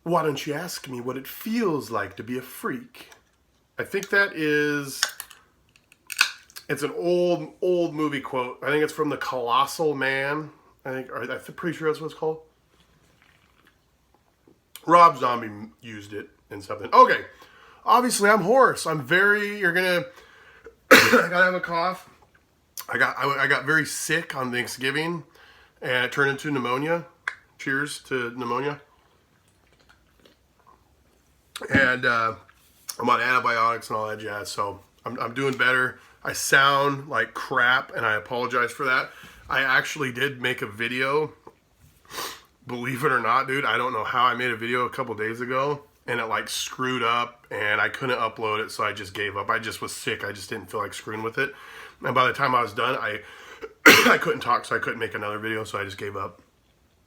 Why don't you ask me what it feels like to be a freak? I think that is, it's an old movie quote. I think it's from The Colossal Man. I'm pretty sure that's what it's called. Rob Zombie used it in something. Okay. Obviously, I'm hoarse. You're gonna, I gotta have a cough. I got very sick on Thanksgiving and it turned into pneumonia. Cheers to pneumonia. And I'm on antibiotics and all that jazz, so I'm doing better. I sound like crap, and I apologize for that. I actually did make a video, believe it or not, dude. I don't know how I made a video a couple days ago, and it like screwed up, and I couldn't upload it, so I just gave up. I just was sick. I just didn't feel like screwing with it. And by the time I was done, I couldn't talk, so I couldn't make another video, so I just gave up.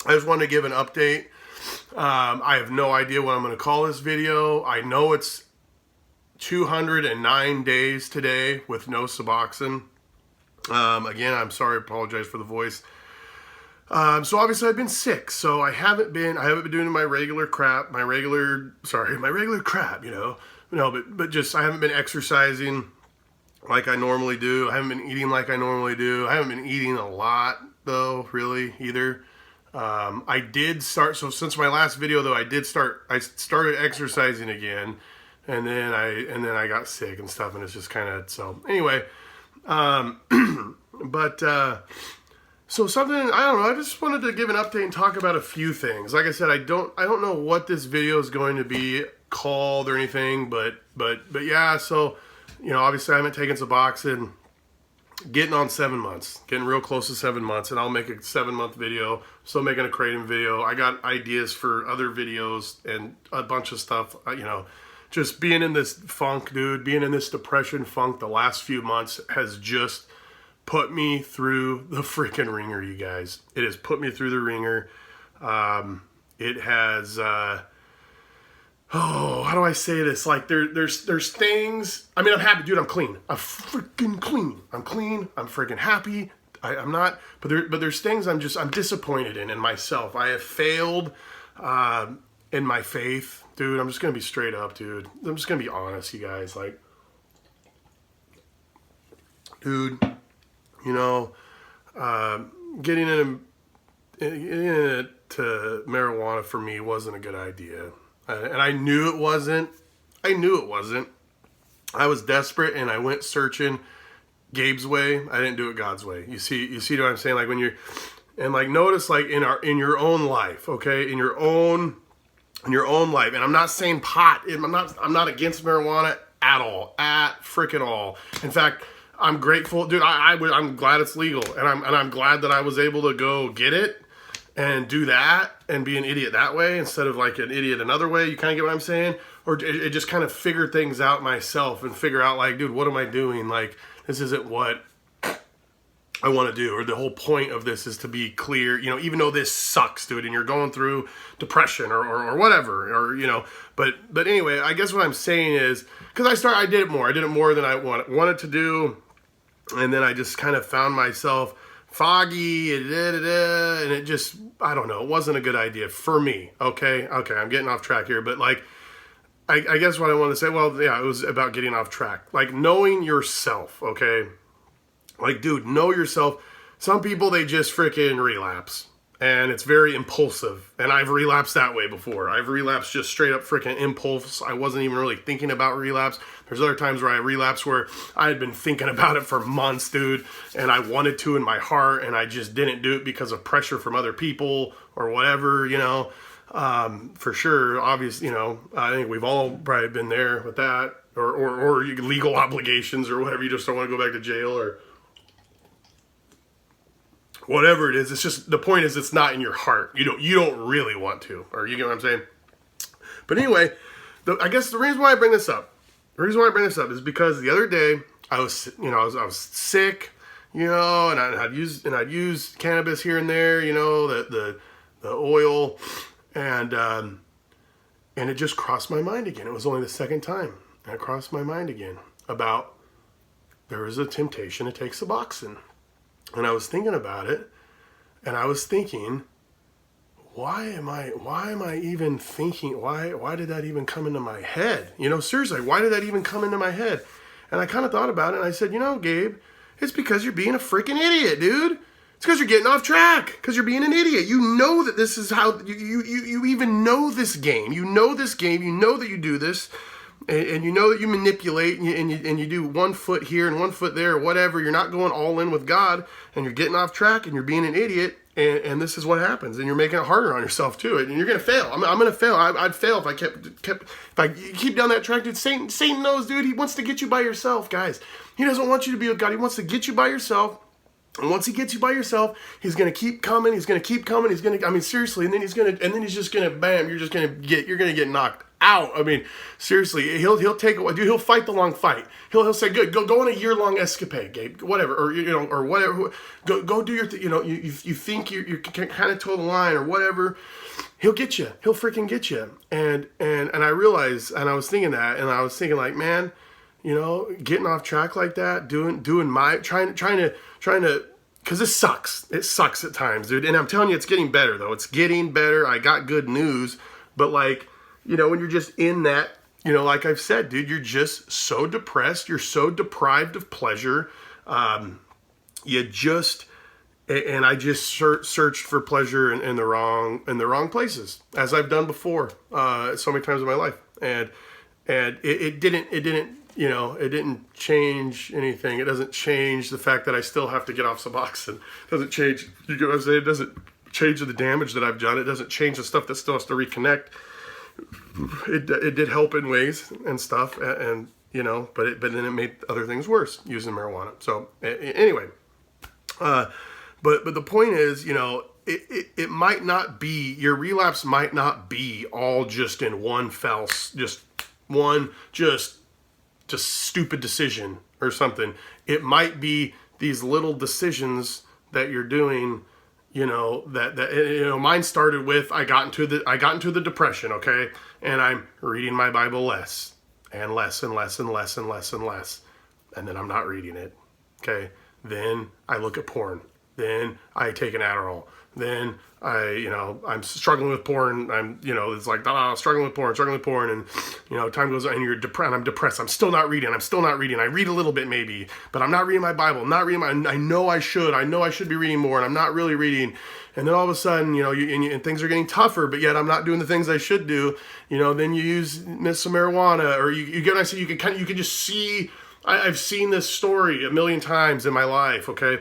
I just wanted to give an update. I have no idea what I'm going to call this video. I know it's 209 days today with no Suboxone. Again, I'm sorry, apologize for the voice. So obviously I've been sick, so I haven't been doing my regular crap, you know. No, but just I haven't been exercising like I normally do. I haven't been eating like I normally do. I haven't been eating a lot though, really, either. I did start, so since my last video though, I started exercising again, and then I got sick and stuff, and it's just kind of, so anyway, so something, I don't know, I just wanted to give an update and talk about a few things. Like I said, I don't know what this video is going to be called or anything, but yeah, so, you know, obviously I haven't taken Suboxone. Getting on 7 months, getting real close to 7 months, and I'll make a 7-month video. Still making a kratom video. I got ideas for other videos and a bunch of stuff. You know, just being in this funk, dude, being in this depression funk the last few months has just put me through the freaking ringer, you guys. It has put me through the ringer. It has. Oh, how do I say this? Like there's things. I mean, I'm happy, dude. I'm clean. I'm freaking clean. I'm clean. I'm freaking happy. I'm not. But there's things I'm disappointed in myself. I have failed in my faith, dude. I'm just gonna be straight up, dude. I'm just gonna be honest, you guys. Like, dude, you know, getting into marijuana for me wasn't a good idea. And I knew it wasn't. I was desperate, and I went searching Gabe's way. I didn't do it God's way. You see what I'm saying? Like when you're, and like notice like in your own life, okay, in your own life. And I'm not saying pot. I'm not against marijuana at all, at freaking all. In fact, I'm grateful, dude. I'm glad it's legal, and I'm glad that I was able to go get it and do that and be an idiot that way instead of like an idiot another way. You kind of get what I'm saying? Or it just kind of figure things out myself and figure out like, dude, what am I doing? Like, this isn't what I want to do. Or the whole point of this is to be clear, you know, even though this sucks, dude, and you're going through depression or whatever, or, you know, but anyway, I guess what I'm saying is, because I did it more than I wanted to do. And then I just kind of found myself foggy, and it just, I don't know, it wasn't a good idea for me. Okay, I'm getting off track here, but like, I guess what I want to say, well, yeah, it was about getting off track. Like, knowing yourself, okay? Like, dude, know yourself. Some people, they just freaking relapse, and it's very impulsive, and I've relapsed that way before. I've relapsed just straight up freaking impulse. I wasn't even really thinking about relapse. There's other times where I relapsed where I had been thinking about it for months, dude, and I wanted to in my heart, and I just didn't do it because of pressure from other people or whatever, you know. For sure, obviously, you know, I think we've all probably been there with that, or legal obligations or whatever. You just don't want to go back to jail or whatever it is. It's just, the point is, it's not in your heart. You don't really want to, or you get what I'm saying? But anyway, I guess the reason why I bring this up is because the other day I was sick, you know, and I'd used cannabis here and there, you know, the oil, and it just crossed my mind again. It was only the second time, and it crossed my mind again about there is a temptation to take Suboxone. And I was thinking about it, and I was thinking, why am I even thinking, why did that even come into my head? You know, seriously, why did that even come into my head? And I kind of thought about it, and I said, you know, Gabe, it's because you're being a freaking idiot, dude. It's because you're getting off track, because you're being an idiot. You know that this is how, you even know this game. You know this game, you know that you do this, and you know that you manipulate, and you do 1 foot here and 1 foot there, or whatever. You're not going all in with God, and you're getting off track, and you're being an idiot. And this is what happens, and you're making it harder on yourself too, and you're gonna fail. I'm gonna fail. I'd fail if I if I keep down that track, dude. Satan knows, dude. He wants to get you by yourself, guys. He doesn't want you to be with God. He wants to get you by yourself. And once he gets you by yourself, he's gonna keep coming. He's gonna keep coming. He's gonna, I mean, seriously. And then he's just gonna, bam. You're gonna get knocked out. I mean, seriously. He'll take a, dude. He'll fight the long fight. He'll say, good, go on a year-long escapade, Gabe. Whatever, or or whatever. Go do your, you think you kind of toe the line or whatever. He'll get you. He'll freaking get you. And I realized, and I was thinking that, and I was thinking like, man, getting off track like that, doing my trying to, because this sucks. It sucks at times, dude. And I'm telling you, it's getting better though. It's getting better. I got good news, but like, when you're just in that, like I've said, dude, you're just so depressed. You're so deprived of pleasure. You just, and I just searched for pleasure in the wrong places, as I've done before, so many times in my life. And it didn't change anything. It doesn't change the fact that I still have to get off Suboxone. It doesn't change, you know what I'm saying? It doesn't change the damage that I've done. It doesn't change the stuff that still has to reconnect. It did help in ways and stuff, and but then it made other things worse, using marijuana. So anyway, but the point is, it might not be, your relapse might not be all just in one just stupid decision or something. It might be these little decisions that you're doing. Mine started with, I got into the depression, okay? And I'm reading my Bible less and less and less and less and less and less. And then I'm not reading it, okay? Then I look at porn. Then I take an Adderall. Then I'm struggling with porn. It's like, struggling with porn. And, time goes on and you're depressed. I'm depressed. I'm still not reading. I read a little bit maybe, but I'm not reading my Bible. I know I should be reading more, and I'm not really reading. And then all of a sudden, and things are getting tougher, but yet I'm not doing the things I should do. Then you use some marijuana, or you get what I say, you can just see, I've seen this story a million times in my life, okay?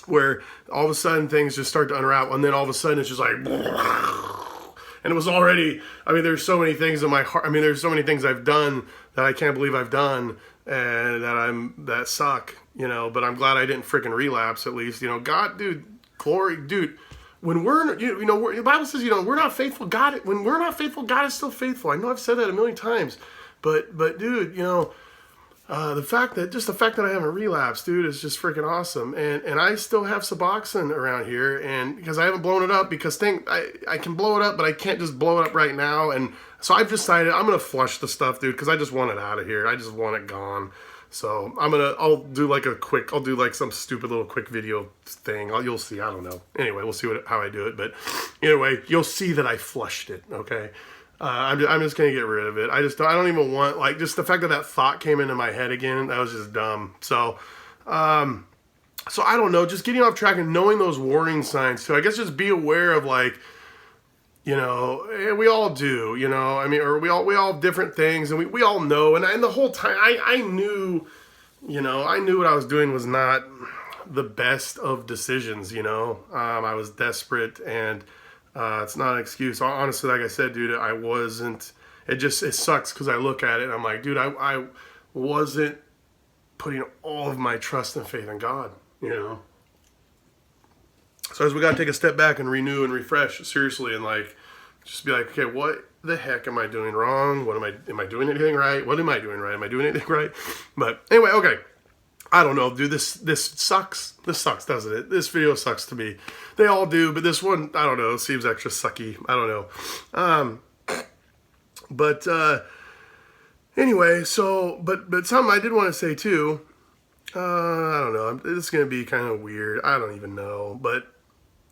Where all of a sudden things just start to unravel, and then all of a sudden it's just like, and it was already, there's so many things in my heart, there's so many things I've done that I can't believe I've done, and that suck, but I'm glad I didn't freaking relapse, at least, God, dude, glory, dude, when the Bible says, we're not faithful, when we're not faithful, God is still faithful. I know I've said that a million times, but dude, the fact that I haven't relapsed, dude, is just freaking awesome. And I still have Suboxone around here, and because I haven't blown it up, because I can blow it up, but I can't just blow it up right now. And so I've decided I'm gonna flush the stuff, dude, because I just want it out of here. I just want it gone. So I'll do like some stupid little quick video thing. You'll see. I don't know. Anyway, we'll see how I do it. But anyway, you'll see that I flushed it. Okay. I'm just gonna get rid of it. I don't even want, like, just the fact that thought came into my head again. That was just dumb. So I don't know. Just getting off track and knowing those warning signs too. I guess just be aware of, like, we all do. Or we all have different things, and we all know. And the whole time I knew, I knew what I was doing was not the best of decisions. I was desperate, and it's not an excuse. Honestly, like I said, dude, I wasn't. It sucks because I look at it and I'm like, dude, I wasn't putting all of my trust and faith in God, So as we got to take a step back and renew and refresh, seriously, and like, just be like, okay, what the heck am I doing wrong? Am I doing anything right? What am I doing right? Am I doing anything right? But anyway, okay. I don't know, dude, this sucks. This sucks, doesn't it? This video sucks to me. They all do, but this one, I don't know, seems extra sucky. I don't know. Anyway, so, but something I did want to say too, I don't know, this is going to be kind of weird. I don't even know, but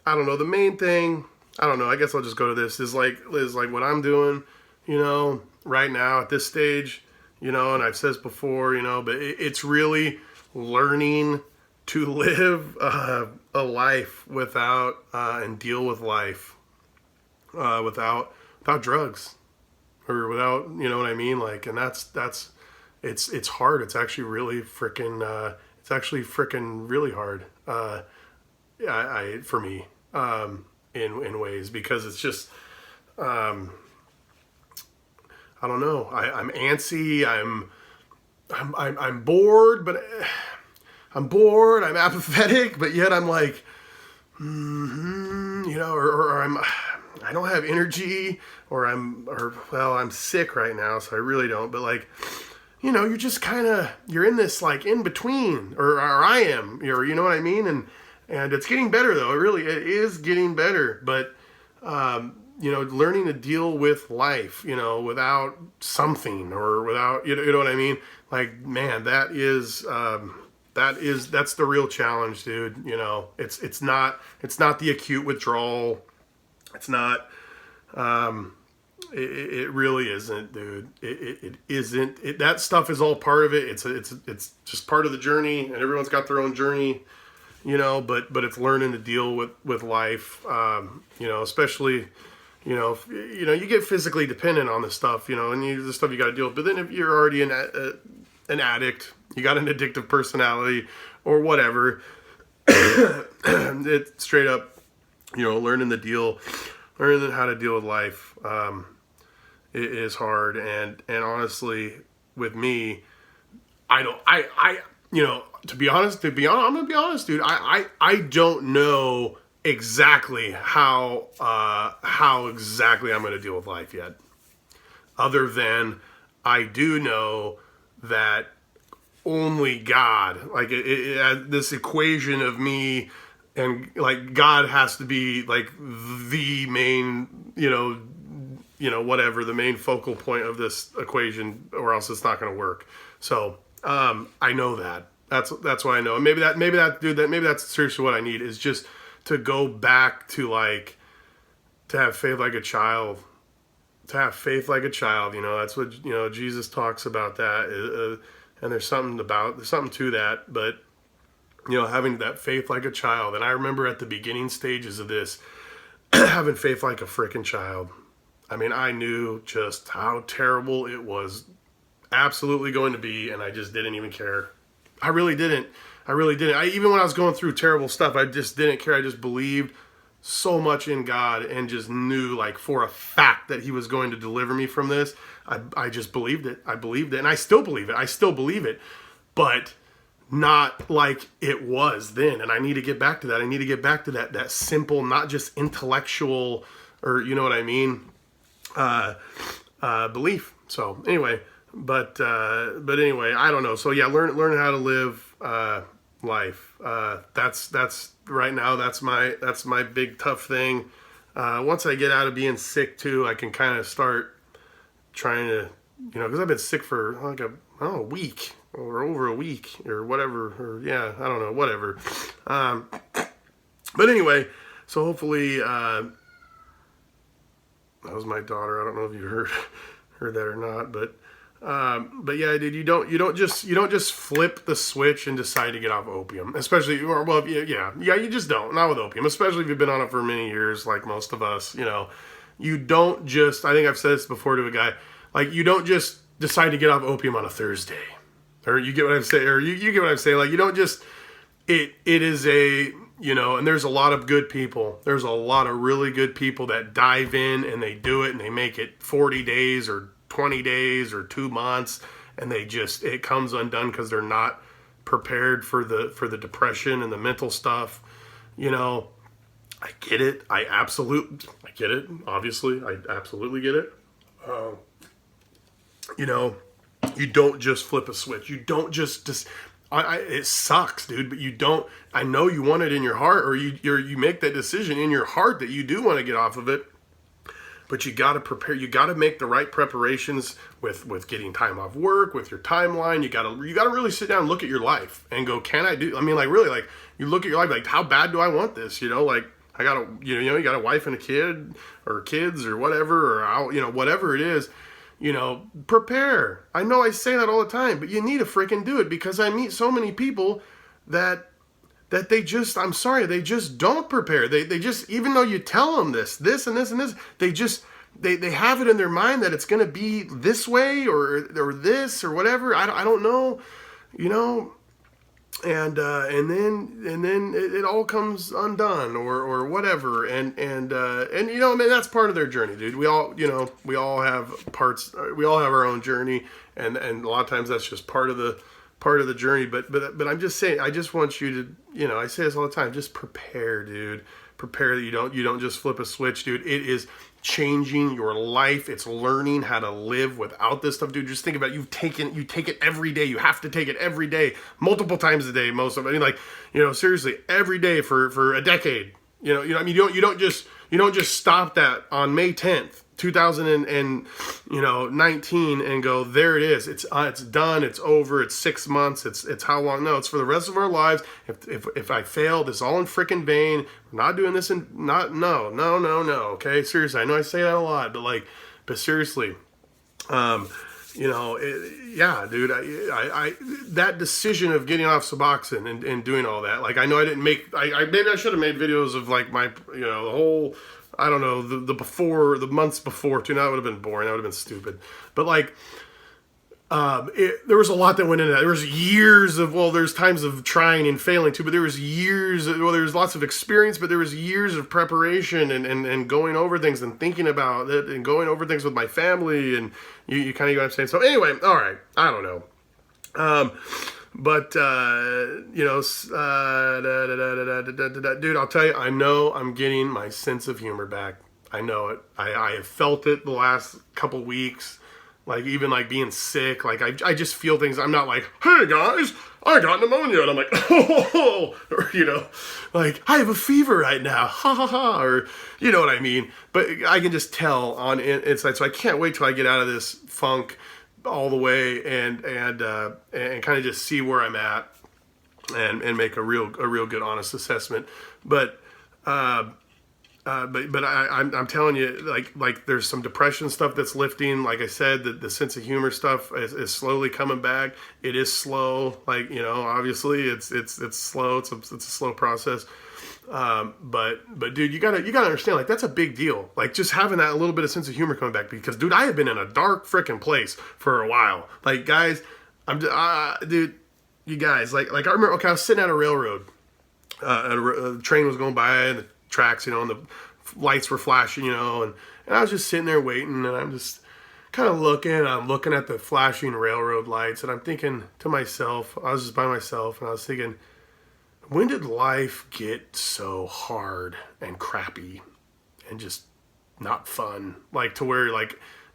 I don't know. The main thing I don't know. I guess I'll just go to this. Is like what I'm doing, right now at this stage, and I've said this before, but it's really learning to live a life without and deal with life without drugs or without, you know what I mean? Like, and that's it's hard. It's actually really freaking really hard. For me, in ways, because it's just, I don't know. I'm antsy. I'm bored, but I'm bored. I'm apathetic, but yet I'm like, or I don't have energy, or I'm sick right now, so I really don't. But like, you're just you're in this like in between, or I am, you know what I mean? And it's getting better though. It is getting better, but learning to deal with life, without something or without, you know what I mean? Like, man, that's the real challenge, dude. It's not the acute withdrawal. It's not, it really isn't, dude. It isn't. That stuff is all part of it. It's just part of the journey, and everyone's got their own journey, but it's learning to deal with life, especially, you get physically dependent on this stuff, and the stuff you got to deal with. But then if you're already an addict, you got an addictive personality or whatever, it's straight up, learning how to deal with life, it is hard. And honestly, with me, to be honest, I'm gonna be honest, dude. I don't know exactly how exactly I'm gonna deal with life yet. Other than I do know that only God, like this equation of me and like God has to be like the main, whatever, the main focal point of this equation, or else it's not gonna work. So I know that. That's what I know. And maybe that's seriously what I need, is just to go back to like, to have faith like a child. To have faith like a child, that's what, Jesus talks about that. And there's something to that, but, having that faith like a child. And I remember at the beginning stages of this, having faith like a freaking child. I mean, I knew just how terrible it was absolutely going to be, and I just didn't even care. I really didn't. Even when I was going through terrible stuff, I just didn't care. I just believed so much in God and just knew like for a fact that he was going to deliver me from this. I just believed it. I believed it. And I still believe it. But not like it was then. And I need to get back to that. I need to get back to that simple, not just intellectual, or you know what I mean, belief. So anyway, but anyway, I don't know. So yeah, learn how to live life. That's right now. That's my big tough thing. Once I get out of being sick too, I can kind of start trying to, because I've been sick for like a week or over a week or whatever, or yeah, I don't know, whatever. But anyway, so hopefully, that was my daughter. I don't know if you heard that or not, but yeah, dude, you don't just flip the switch and decide to get off opium, especially, you just don't, not with opium, especially if you've been on it for many years, like most of us, you don't just, I think I've said this before to a guy, like, you don't just decide to get off opium on a Thursday, or you get what I'm saying, or you get what I'm saying, like, you don't just, it is a, and there's a lot of good people, there's a lot of really good people that dive in and they do it and they make it 40 days or 20 days or 2 months, and it comes undone because they're not prepared for the depression and the mental stuff. I get it. I get it. Obviously, I absolutely get it. You don't just flip a switch. You don't just it sucks, dude, but you don't, I know you want it in your heart, or you make that decision in your heart that you do want to get off of it. But you got to prepare. You got to make the right preparations with getting time off work, with your timeline. You got to really sit down and look at your life and go, can I do? I mean, like, really, like, you look at your life, like, how bad do I want this? Like, I got a, you got a wife and a kid or kids or whatever, or, whatever it is, prepare. I know I say that all the time, but you need to freaking do it, because I meet so many people that they just, I'm sorry, they just don't prepare. They just, even though you tell them this and this and this, they just, they have it in their mind that it's going to be this way or this or whatever. I don't know, and then it all comes undone or whatever. And that's part of their journey, dude. We all have parts, we all have our own journey. And a lot of times that's just part of the journey. But I'm just saying, I just want you to, I say this all the time, just prepare, dude. Prepare that you don't just flip a switch, dude. It is changing your life. It's learning how to live without this stuff, dude. Just think about it. You take it every day. You have to take it every day, multiple times a day. Seriously, every day for a decade. You don't just stop that on May 10th. 2019 and go, there it is. It's done. It's over. It's 6 months. It's how long? No, it's for the rest of our lives. If I fail, this is all in freaking vain. We're not doing this no. Okay. Seriously. I know I say that a lot, but seriously, dude, I that decision of getting off Suboxone and doing all that, I know I didn't make, maybe I should have made videos of my, the whole, I don't know, the months before too. Now that would have been boring. That would have been stupid. But there was a lot that went into that. There was years of, there's times of trying and failing too, but there was years, there's lots of experience, but there was years of preparation and going over things and thinking about it and going over things with my family, and you kind of get what I'm saying. So anyway, all right, I don't know. Dude, I'll tell you, I know I'm getting my sense of humor back. I know it. I have felt it the last couple weeks, even being sick. I just feel things. I'm not hey guys, I got pneumonia, and I'm oh, or I have a fever right now, ha ha ha, or you know what I mean. But I can just tell on inside, so I can't wait till I get out of this funk all the way and kind of just see where I'm at and make a real good honest assessment. But I'm telling you, there's some depression stuff that's lifting. Like I said, the sense of humor stuff is slowly coming back. It is slow, obviously it's slow. It's a slow process. But dude, you gotta understand, that's a big deal. Just having that little bit of sense of humor coming back, because dude, I have been in a dark freaking place for a while. Guys, dude, you guys, I remember, okay, I was sitting at a railroad, a train was going by and the tracks, and the lights were flashing, and I was just sitting there waiting, and I'm just kind of I'm looking at the flashing railroad lights, and I'm thinking to myself, I was just by myself, and I was thinking, when did life get so hard and crappy and just not fun? To where,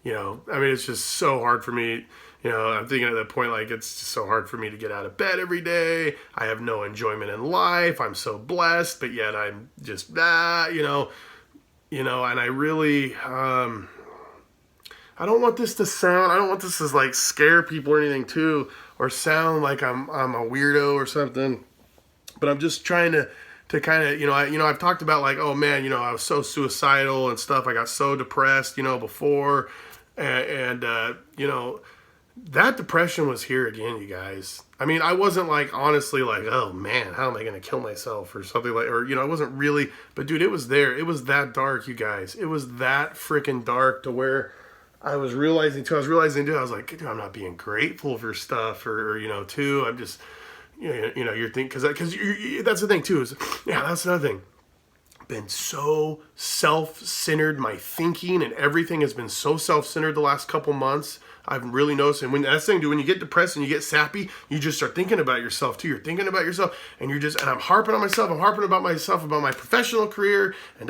it's just so hard for me. I'm thinking at that point, it's just so hard for me to get out of bed every day. I have no enjoyment in life. I'm so blessed, but yet I'm just, and I really, I don't want this to scare people or anything too, or sound like I'm a weirdo or something. But I'm just trying to kind of, I've talked about oh man, I was so suicidal and stuff. I got so depressed, before, and that depression was here again, you guys. I wasn't honestly oh man, how am I going to kill myself or something or, I wasn't really, but dude, it was there. It was that dark, you guys. It was that freaking dark to where I was realizing too, I was like, dude, I'm not being grateful for stuff or too. I'm just, you're thinking, because that's the thing too, is, that's another thing. Been so self-centered, my thinking and everything has been so self-centered the last couple months. I've really noticed, and that's the thing, dude, when you get depressed and you get sappy, you just start thinking about yourself too. You're thinking about yourself, and and I'm harping on myself, about my professional career, and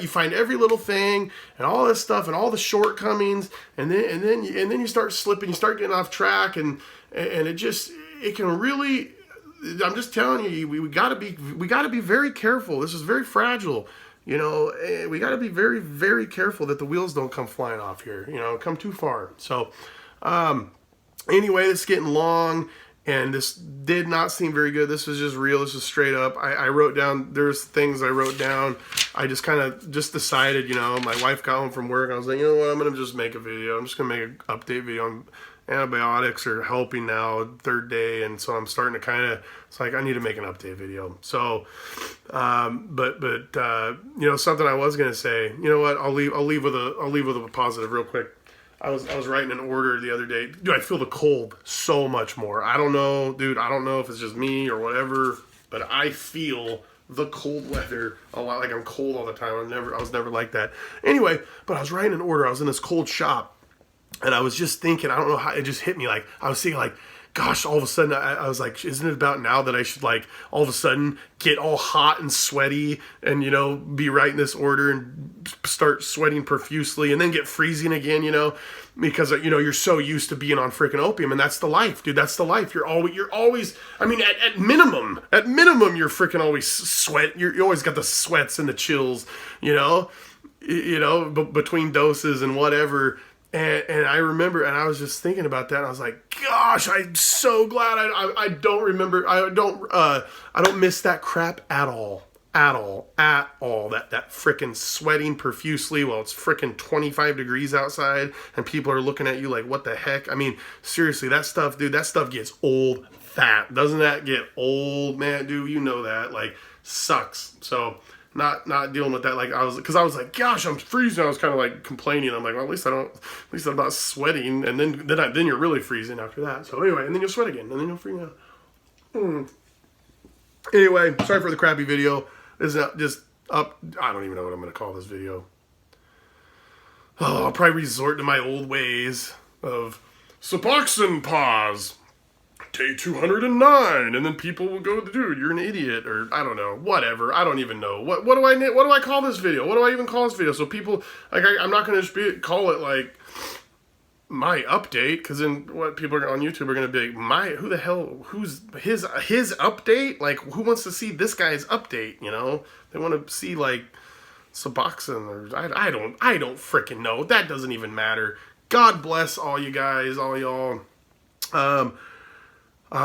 you find every little thing, and all this stuff, and all the shortcomings, and then you start slipping, you start getting off track, and it can really, I'm just telling you, we gotta be very careful. This is very fragile. We got to be very, very careful that the wheels don't come flying off here, come too far. So, anyway, it's getting long, And this did not seem very good. This was just real. This was straight up. I wrote down, there's things I wrote down. I just kind of just decided, you know, my wife got home from work. I was like, you know what, I'm going to just make a video. I'm just going to make an update video on antibiotics are helping now, third day. And so I'm starting to kind of, it's like, I need to make an update video. So, you know, something I was going to say, you know what, I'll leave with a positive real quick. I was writing an order the other day. Dude, I feel the cold so much more. I don't know, dude. I don't know if it's just me or whatever, but I feel the cold weather a lot. Like I'm cold all the time. I was never like that. Anyway, but I was writing an order. I was in this cold shop, and I was just thinking. I don't know how it just hit me. Like I was thinking, like, gosh, all of a sudden I was like, isn't it about now that I should like all of a sudden get all hot and sweaty and, you know, be writing this order and start sweating profusely and then get freezing again, you know, because, you know, you're so used to being on freaking opium, and that's the life, dude. That's the life. You're always, I mean, at minimum, you're freaking always sweat. You always got the sweats and the chills, you know, between doses and whatever. And I remember, and I was just thinking about that. And I was like, gosh, I'm so glad I don't remember. I don't miss that crap at all. That freaking sweating profusely while it's freaking 25 degrees outside and people are looking at you like, what the heck? I mean, seriously, that stuff, dude, that stuff gets old fat. Doesn't that get old, man? Dude, you know that. Like, sucks. So not dealing with that. Like I was like, gosh, I'm freezing. I was kind of like complaining. I'm like, well, at least I'm not sweating. And then you're really freezing after that. So anyway, and then you'll sweat again, and then you'll freeze out. Anyway, sorry for the crappy video. This is just up. I don't even know what I'm going to call this video. Oh, I'll probably resort to my old ways of Suboxone PAWS. Day 209, and then people will go, dude, you're an idiot, or I don't know, whatever. I don't even know. What do I call this video? What do I even call this video? So people, like, I'm not going to just call it, like, my update, because then what people on YouTube are going to be like, who the hell, who's his update? Like, who wants to see this guy's update, you know? They want to see, like, Suboxone, or I don't freaking know. That doesn't even matter. God bless all you guys, all y'all. My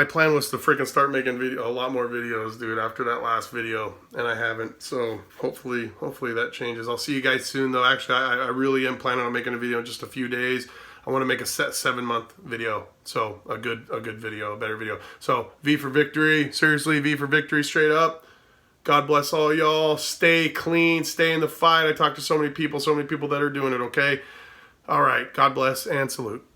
plan was to freaking start making a lot more videos, dude, after that last video, and I haven't, so hopefully that changes. I'll see you guys soon, though. Actually, I really am planning on making a video in just a few days. I want to make a 7-month video, so a good video, a better video. So, V for victory, seriously, V for victory, straight up. God bless all y'all. Stay clean, stay in the fight. I talked to so many people that are doing it, okay? All right, God bless and salute.